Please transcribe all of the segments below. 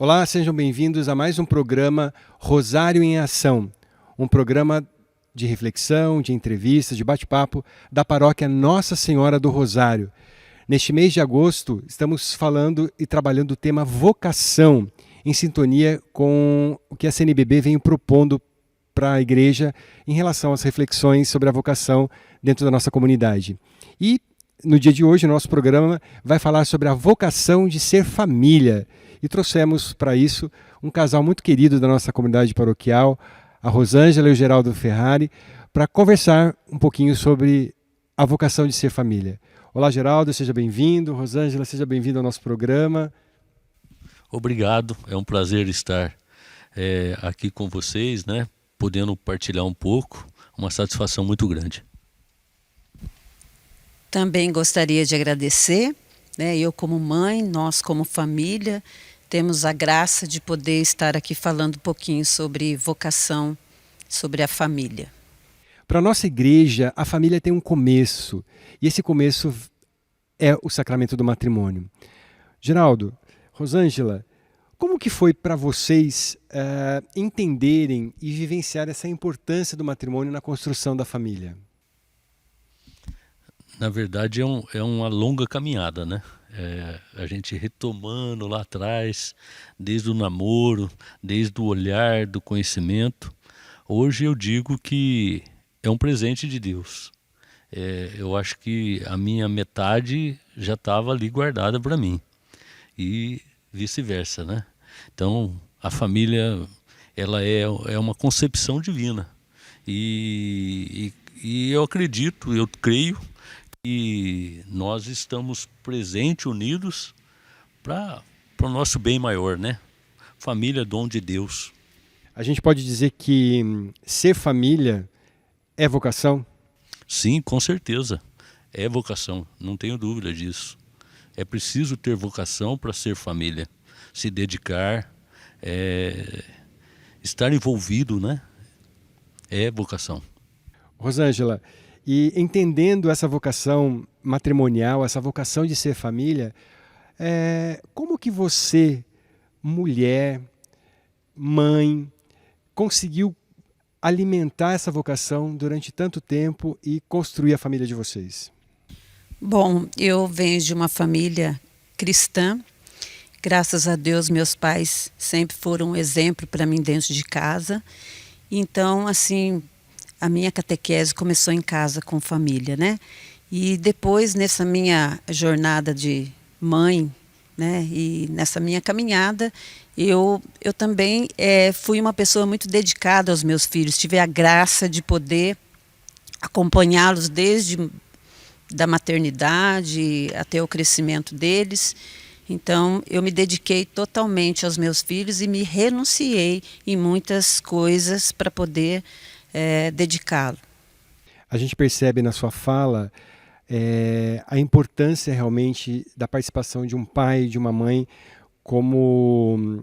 Olá, sejam bem-vindos a mais um programa Rosário em Ação, um programa de reflexão, de entrevistas, de bate-papo da paróquia Nossa Senhora do Rosário. Neste mês de agosto, estamos falando e trabalhando o tema vocação, em sintonia com o que a CNBB vem propondo para a igreja em relação às reflexões sobre a vocação dentro da nossa comunidade. E no dia de hoje, o nosso programa vai falar sobre a vocação de ser família. E trouxemos para isso um casal muito querido da nossa comunidade paroquial, a Rosângela e o Geraldo Ferrari, para conversar um pouquinho sobre a vocação de ser família. Olá, Geraldo, seja bem-vindo. Rosângela, seja bem-vindo ao nosso programa. Obrigado, é um prazer estar aqui com vocês, né? Podendo partilhar um pouco, uma satisfação muito grande. Também gostaria de agradecer, né? Eu como mãe, nós como família, temos a graça de poder estar aqui falando um pouquinho sobre vocação, sobre a família. Para a nossa igreja, a família tem um começo, e esse começo é o sacramento do matrimônio. Geraldo, Rosângela, como que foi para vocês entenderem e vivenciar essa importância do matrimônio na construção da família? Na verdade, é uma longa caminhada, né? A gente retomando lá atrás, desde o namoro, desde o olhar, do conhecimento. Hoje eu digo que é um presente de Deus. Eu acho que a minha metade já estava ali guardada para mim. E vice-versa, né? Então, a família, ela é uma concepção divina. E eu acredito, eu creio que nós estamos presentes, unidos para o nosso bem maior, né? Família é dom de Deus. A gente pode dizer que ser família é vocação? Sim, com certeza. É vocação, não tenho dúvida disso. É preciso ter vocação para ser família. Se dedicar, estar envolvido, né? É vocação. Rosângela, e entendendo essa vocação matrimonial, essa vocação de ser família, como que você, mulher, mãe, conseguiu alimentar essa vocação durante tanto tempo e construir a família de vocês? Bom, eu venho de uma família cristã. Graças a Deus, meus pais sempre foram um exemplo para mim dentro de casa. Então, assim, a minha catequese começou em casa com família, né? E depois, nessa minha jornada de mãe, né? E nessa minha caminhada, eu também fui uma pessoa muito dedicada aos meus filhos. Tive a graça de poder acompanhá-los desde da maternidade até o crescimento deles. Então, eu me dediquei totalmente aos meus filhos e me renunciei em muitas coisas para poder dedicá-lo. A gente percebe na sua fala a importância realmente da participação de um pai e de uma mãe como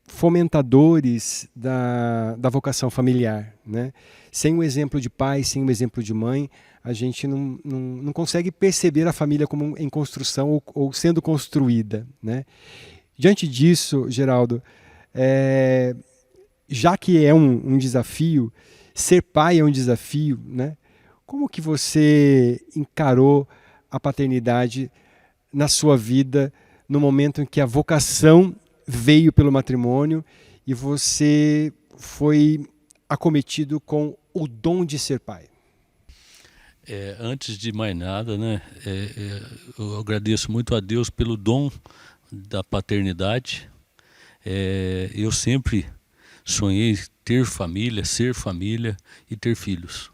fomentadores da vocação familiar, né? Sem o exemplo de pai, sem o exemplo de mãe, a gente não consegue perceber a família como em construção ou sendo construída, né? Diante disso, Geraldo, já que é um desafio, ser pai é um desafio, né? Como que você encarou a paternidade na sua vida no momento em que a vocação veio pelo matrimônio e você foi acometido com o dom de ser pai? Antes de mais nada, né? Eu agradeço muito a Deus pelo dom da paternidade. Eu sempre sonhei ter família, ser família e ter filhos.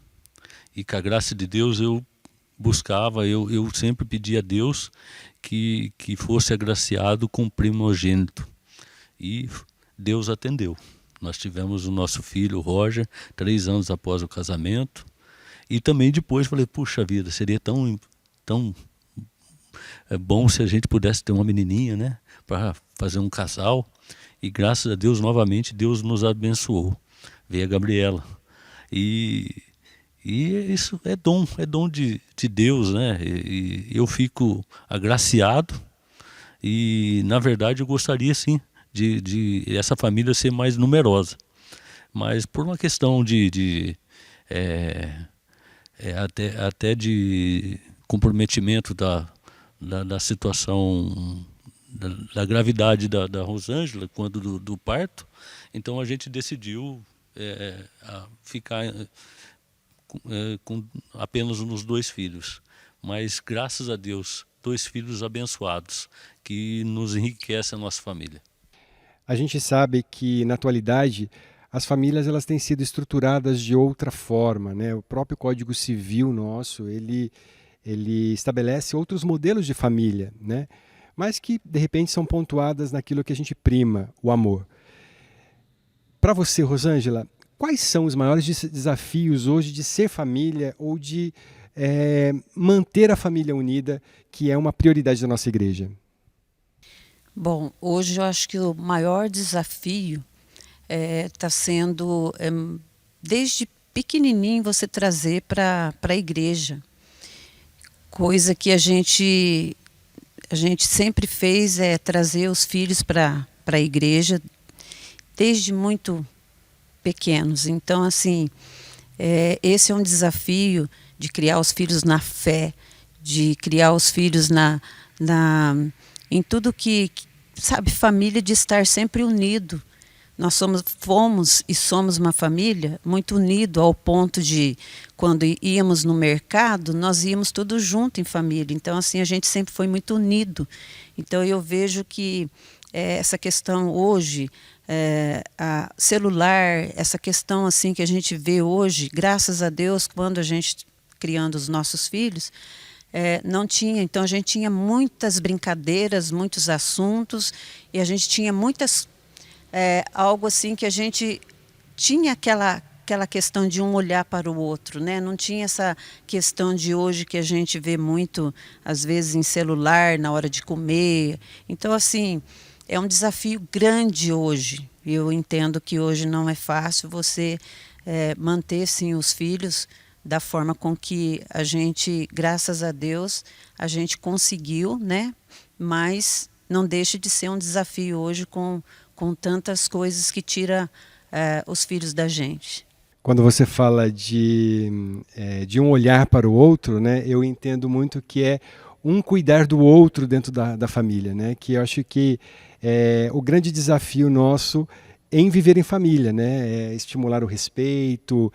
E com a graça de Deus eu buscava, eu sempre pedia a Deus que fosse agraciado com o primogênito. E Deus atendeu. Nós tivemos o nosso filho, o Roger, 3 anos após o casamento. E também depois falei, puxa vida, seria tão bom se a gente pudesse ter uma menininha, né? Para fazer um casal. E graças a Deus, novamente, Deus nos abençoou. Veio a Gabriela. E isso é dom de Deus, né? E eu fico agraciado E, na verdade, eu gostaria sim de essa família ser mais numerosa. Mas por uma questão até de comprometimento da situação, da gravidade da Rosângela, quando do parto, então a gente decidiu ficar com apenas nos 2 filhos. Mas, graças a Deus, 2 filhos abençoados, que nos enriquecem a nossa família. A gente sabe que, na atualidade, as famílias elas têm sido estruturadas de outra forma, né? O próprio Código Civil nosso, ele estabelece outros modelos de família, né? Mas que, de repente, são pontuadas naquilo que a gente prima, o amor. Para você, Rosângela, quais são os maiores desafios hoje de ser família ou de manter a família unida, que é uma prioridade da nossa igreja? Bom, hoje eu acho que o maior desafio está sendo, desde pequenininho, você trazer para a igreja. Coisa que a gente sempre fez é trazer os filhos para a igreja desde muito pequenos. Então, assim, esse é um desafio de criar os filhos na fé, de criar os filhos em tudo que, sabe, família, de estar sempre unido. Nós fomos e somos uma família muito unida, ao ponto de, quando íamos no mercado, nós íamos todos juntos em família. Então, assim, a gente sempre foi muito unido. Então, eu vejo que essa questão hoje, a celular, essa questão assim que a gente vê hoje, graças a Deus, quando a gente criando os nossos filhos, não tinha. Então, a gente tinha muitas brincadeiras, muitos assuntos, e a gente tinha muitas... algo assim que a gente tinha aquela questão de um olhar para o outro, né? Não tinha essa questão de hoje que a gente vê muito, às vezes, em celular, na hora de comer. Então, assim, é um desafio grande hoje. Eu entendo que hoje não é fácil você manter, sim, os filhos da forma com que a gente, graças a Deus, a gente conseguiu, né? Mas não deixa de ser um desafio hoje com tantas coisas que tira os filhos da gente. Quando você fala de um olhar para o outro, né, eu entendo muito que é um cuidar do outro dentro da família, né, que eu acho que é o grande desafio nosso em viver em família, né, estimular o respeito,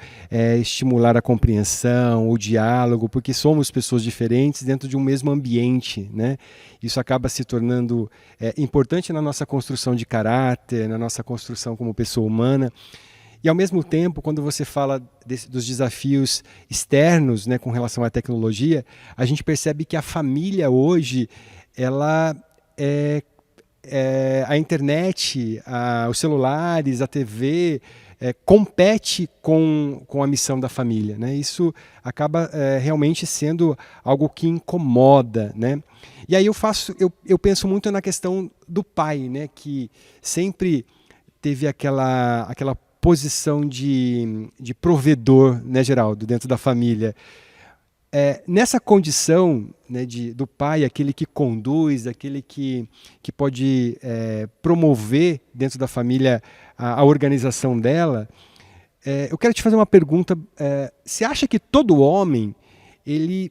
estimular a compreensão, o diálogo, porque somos pessoas diferentes dentro de um mesmo ambiente, né? Isso acaba se tornando importante na nossa construção de caráter, na nossa construção como pessoa humana. E, ao mesmo tempo, quando você fala dos desafios externos, né, com relação à tecnologia, a gente percebe que a família hoje, ela a internet, os celulares, a TV, compete com a missão da família, né? Isso acaba realmente sendo algo que incomoda, né? E aí eu penso muito na questão do pai, né? Que sempre teve aquela posição de provedor, né, Geraldo, dentro da família. Nessa condição, né, do pai, aquele que conduz, aquele que pode promover dentro da família a organização dela, eu quero te fazer uma pergunta. Você acha que todo homem ele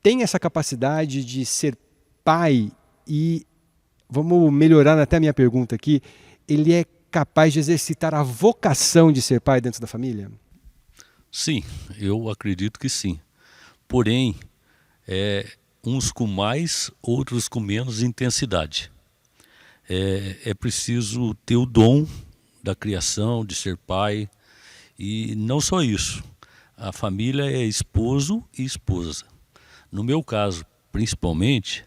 tem essa capacidade de ser pai e, vamos melhorar até a minha pergunta aqui, ele é capaz de exercitar a vocação de ser pai dentro da família? Sim, eu acredito que sim. Porém, uns com mais, outros com menos intensidade. É preciso ter o dom da criação, de ser pai, e não só isso. A família é esposo e esposa. No meu caso, principalmente,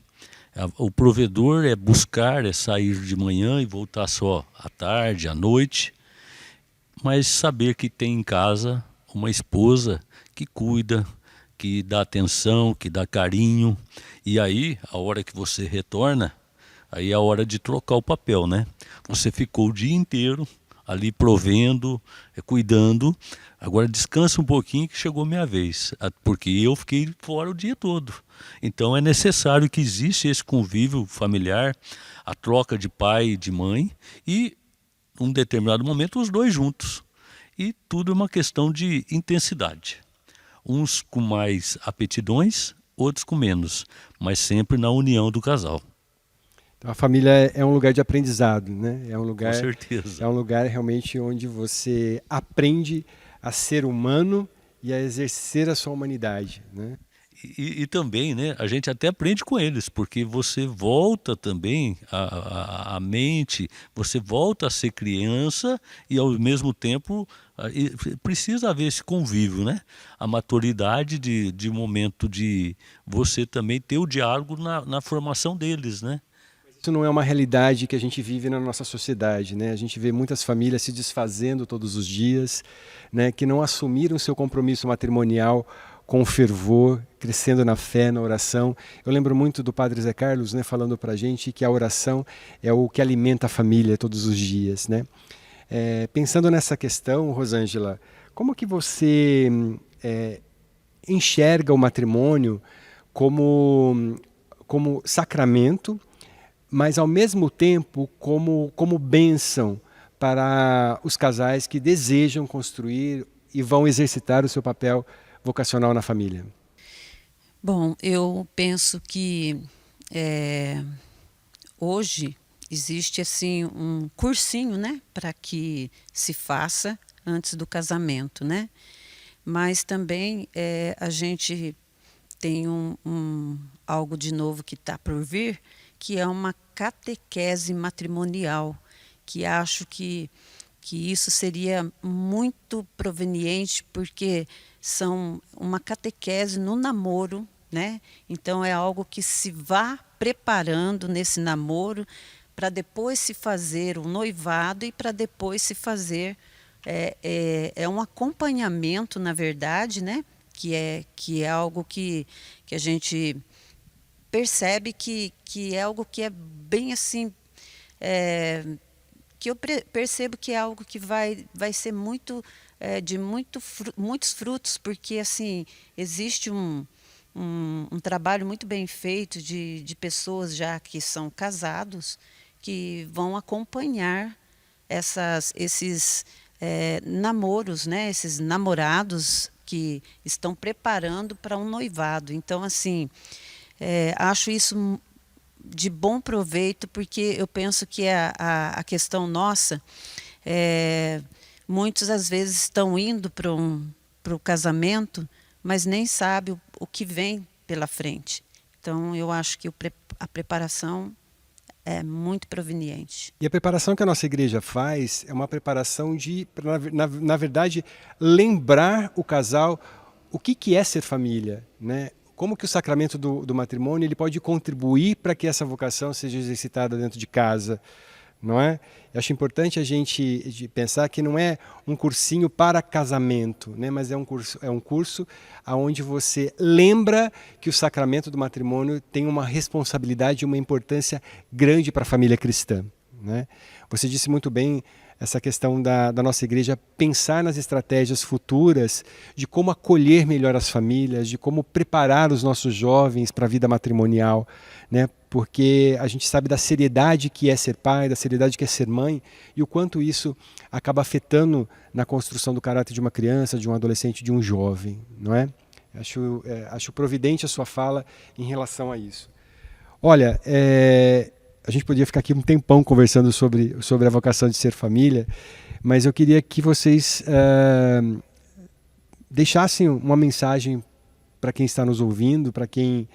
o provedor é buscar, é sair de manhã e voltar só à tarde, à noite, mas saber que tem em casa uma esposa que cuida, que dá atenção, que dá carinho. E aí, a hora que você retorna, aí é a hora de trocar o papel, né? Você ficou o dia inteiro ali provendo, cuidando. Agora descansa um pouquinho que chegou minha vez, porque eu fiquei fora o dia todo. Então é necessário que exista esse convívio familiar, a troca de pai e de mãe, e num determinado momento os dois juntos. E tudo é uma questão de intensidade. Uns com mais aptidões, outros com menos, mas sempre na união do casal. Então, a família é um lugar de aprendizado, né? É um lugar, Com certeza. é um lugar realmente onde você aprende a ser humano e a exercer a sua humanidade, né? E também, né, a gente até aprende com eles, porque você volta também a mente, você volta a ser criança e ao mesmo tempo precisa haver esse convívio, né? A maturidade de momento de você também ter o diálogo na formação deles, né? Isso não é uma realidade que a gente vive na nossa sociedade, né? A gente vê muitas famílias se desfazendo todos os dias, né? Que não assumiram seu compromisso matrimonial com fervor, crescendo na fé, na oração. Eu lembro muito do Padre Zé Carlos, né, falando para a gente que a oração é o que alimenta a família todos os dias, né? Pensando nessa questão, Rosângela, como que você enxerga o matrimônio como sacramento, mas ao mesmo tempo como bênção para os casais que desejam construir e vão exercitar o seu papel vocacional na família? Bom, eu penso que hoje existe assim um cursinho, né, para que se faça antes do casamento, né? Mas também a gente tem algo de novo que está por vir, que é uma catequese matrimonial, que acho que isso seria muito proveniente, porque são uma catequese no namoro, né? Então é algo que se vá preparando nesse namoro para depois se fazer o noivado e para depois se fazer um acompanhamento, na verdade, né? Que é algo que a gente percebe que é algo que é bem assim, que eu percebo que é algo que vai ser muito de muitos frutos, porque assim existe um trabalho muito bem feito de pessoas já que são casados, que vão acompanhar esses namoros, né? Esses namorados que estão preparando para um noivado. Então, assim, acho isso de bom proveito, porque eu penso que a questão nossa, muitos às vezes estão indo para o casamento, mas nem sabe o que vem pela frente. Então, eu acho que a preparação é muito proveniente. E a preparação que a nossa igreja faz é uma preparação na verdade, lembrar o casal o que é ser família, né? Como que o sacramento do matrimônio ele pode contribuir para que essa vocação seja exercitada dentro de casa, não é? Eu acho importante a gente pensar que não é um cursinho para casamento, né? Mas é um curso onde você lembra que o sacramento do matrimônio tem uma responsabilidade e uma importância grande para a família cristã, né? Você disse muito bem essa questão da nossa igreja pensar nas estratégias futuras de como acolher melhor as famílias, de como preparar os nossos jovens para a vida matrimonial, né? Porque a gente sabe da seriedade que é ser pai, da seriedade que é ser mãe e o quanto isso acaba afetando na construção do caráter de uma criança, de um adolescente, de um jovem, não é? Acho providente a sua fala em relação a isso. Olha, a gente podia ficar aqui um tempão conversando sobre a vocação de ser família, mas eu queria que vocês deixassem uma mensagem para quem está nos ouvindo, para quem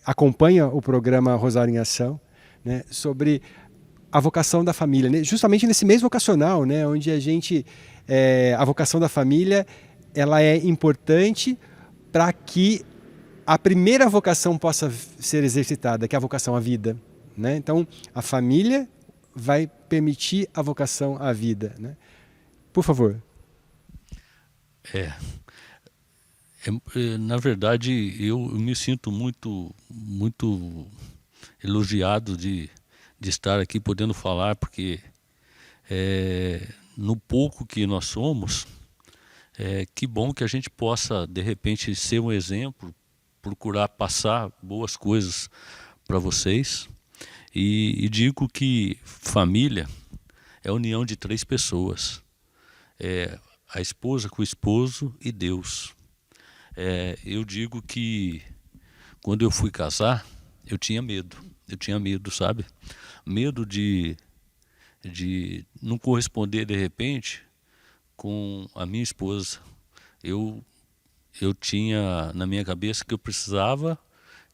acompanha o programa Rosário em Ação, né, sobre a vocação da família, né, justamente nesse mês vocacional, né, onde a vocação da família ela é importante para que a primeira vocação possa ser exercitada, que é a vocação à vida, né? Então, a família vai permitir a vocação à vida, né? Por favor. Na verdade, eu me sinto muito, muito elogiado de estar aqui podendo falar, porque no pouco que nós somos, que bom que a gente possa, de repente, ser um exemplo, procurar passar boas coisas para vocês. E digo que família é a união de 3 pessoas. A esposa com o esposo e Deus. Eu digo que quando eu fui casar, eu tinha medo. Eu tinha medo, sabe? Medo de não corresponder de repente com a minha esposa. Eu tinha na minha cabeça que eu precisava,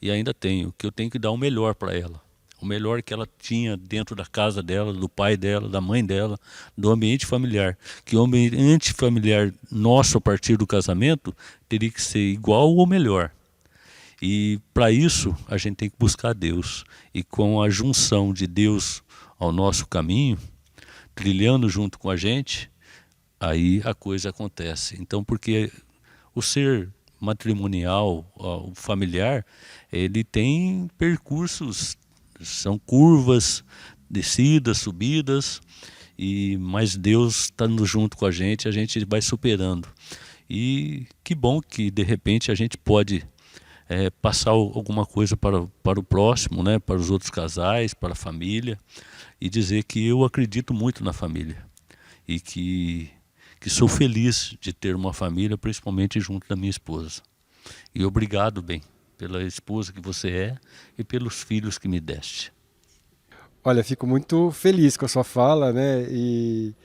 e ainda tenho, que eu tenho que dar o melhor para ela. O melhor que ela tinha dentro da casa dela, do pai dela, da mãe dela, do ambiente familiar. Que o ambiente familiar nosso, a partir do casamento, teria que ser igual ou melhor. E para isso, a gente tem que buscar Deus. E com a junção de Deus ao nosso caminho, trilhando junto com a gente, aí a coisa acontece. Então, porque o ser matrimonial, o familiar, ele tem percursos, são curvas, descidas, subidas, mas Deus estando junto com a gente vai superando. E que bom que de repente a gente pode passar alguma coisa para o próximo, né, para os outros casais, para a família, e dizer que eu acredito muito na família e que sou feliz de ter uma família, principalmente junto da minha esposa. E obrigado, bem, pela esposa que você é e pelos filhos que me deste. Olha, fico muito feliz com a sua fala, né? E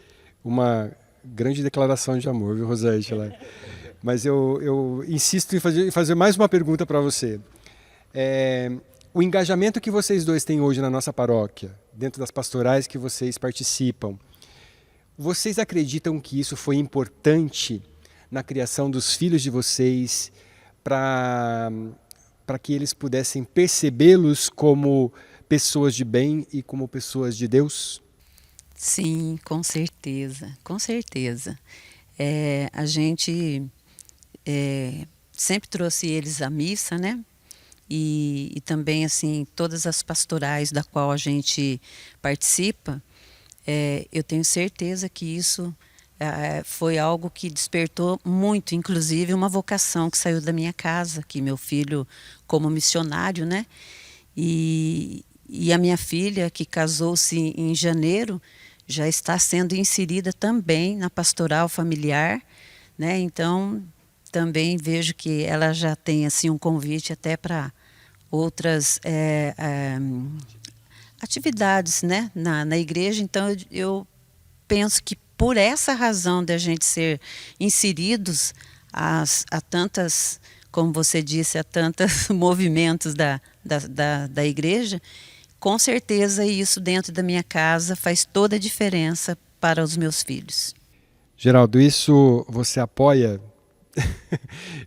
uma grande declaração de amor, viu, Rosângela? Mas eu insisto em fazer mais uma pergunta para você. O engajamento que vocês dois têm hoje na nossa paróquia, dentro das pastorais que vocês participam, vocês acreditam que isso foi importante na criação dos filhos de vocês, para que eles pudessem percebê-los como pessoas de bem e como pessoas de Deus? Sim, com certeza, com certeza. A gente sempre trouxe eles à missa, né? E também, assim, todas as pastorais da qual a gente participa, eu tenho certeza que isso foi algo que despertou muito, inclusive uma vocação que saiu da minha casa, que meu filho como missionário, né? E a minha filha, que casou-se em janeiro, já está sendo inserida também na pastoral familiar, né? Então, também vejo que ela já tem assim um convite até para outras atividades, né, na igreja. Então eu penso que por essa razão de a gente ser inseridos a tantas, como você disse, a tantos movimentos da igreja, com certeza isso dentro da minha casa faz toda a diferença para os meus filhos. Geraldo, isso você apoia?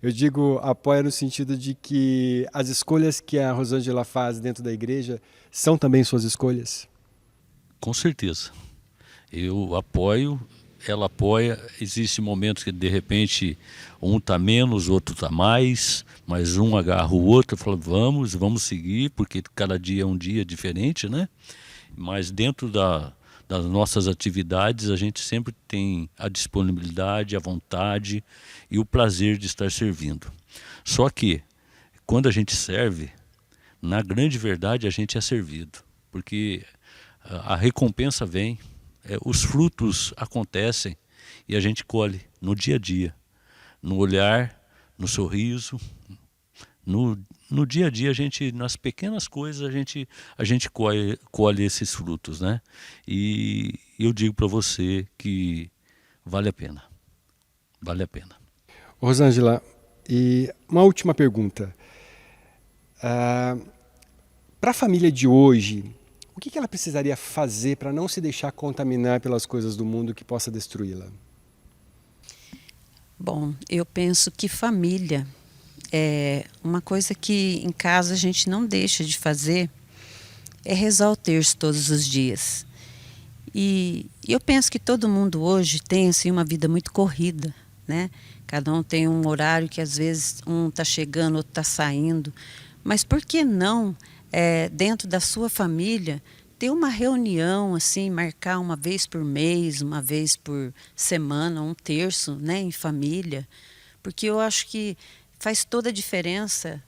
Eu digo apoia no sentido de que as escolhas que a Rosângela faz dentro da igreja são também suas escolhas? Com certeza. Eu apoio, ela apoia. Existem momentos que de repente um está menos, o outro está mais, mas um agarra o outro e fala, vamos seguir, porque cada dia é um dia diferente, né? Mas dentro das nossas atividades, a gente sempre tem a disponibilidade, a vontade e o prazer de estar servindo. Só que, quando a gente serve, na grande verdade, a gente é servido. Porque a recompensa vem, os frutos acontecem e a gente colhe no dia a dia. No olhar, no sorriso, no dia a dia, nas pequenas coisas, a gente colhe esses frutos, né? E eu digo para você que vale a pena. Vale a pena. Rosângela, e uma última pergunta. Para a família de hoje, o que ela precisaria fazer para não se deixar contaminar pelas coisas do mundo que possa destruí-la? Bom, eu penso que família é uma coisa que em casa a gente não deixa de fazer, é rezar o terço todos os dias. E eu penso que todo mundo hoje tem assim uma vida muito corrida, né? Cada um tem um horário que às vezes um está chegando, outro está saindo. Mas por que não, dentro da sua família, ter uma reunião, assim, marcar uma vez por mês, uma vez por semana, um terço, né, em família, porque eu acho que faz toda a diferença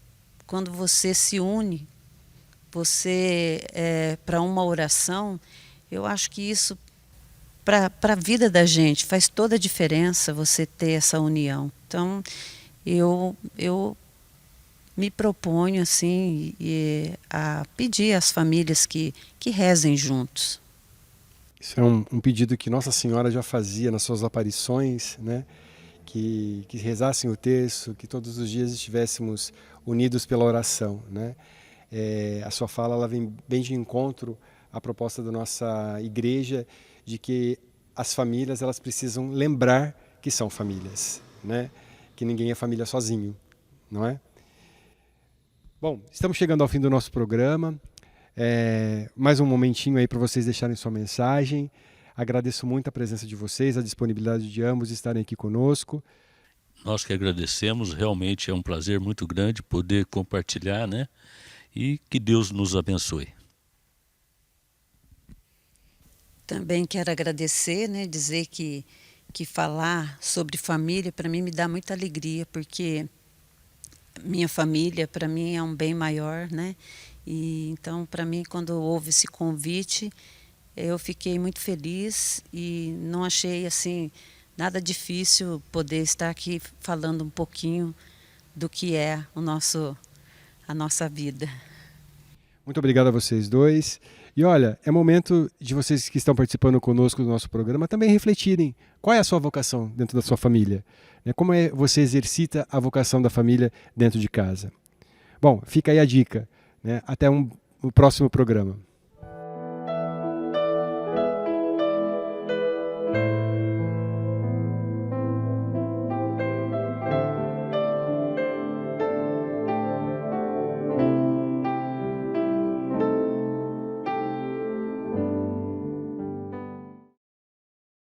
quando você se une, você para uma oração. Eu acho que isso para a vida da gente faz toda a diferença você ter essa união. Então eu me proponho assim a pedir às famílias que rezem juntos. Isso é um pedido que Nossa Senhora já fazia nas suas aparições, né? Que rezassem o terço, que todos os dias estivéssemos unidos pela oração, né? A sua fala ela vem bem de encontro à proposta da nossa igreja de que as famílias elas precisam lembrar que são famílias, né? Que ninguém é família sozinho, não é? Bom, estamos chegando ao fim do nosso programa. Mais um momentinho aí para vocês deixarem sua mensagem. Agradeço muito a presença de vocês, a disponibilidade de ambos estarem aqui conosco. Nós que agradecemos, realmente é um prazer muito grande poder compartilhar, né? E que Deus nos abençoe. Também quero agradecer, né? Dizer que falar sobre família para mim me dá muita alegria, porque minha família para mim é um bem maior, né? E então para mim quando houve esse convite eu fiquei muito feliz e não achei assim nada difícil poder estar aqui falando um pouquinho do que é a nossa vida. Muito obrigado a vocês dois. E olha, é momento de vocês que estão participando conosco do nosso programa também refletirem qual é a sua vocação dentro da sua família. Como você exercita a vocação da família dentro de casa. Bom, fica aí a dica. Até o próximo programa.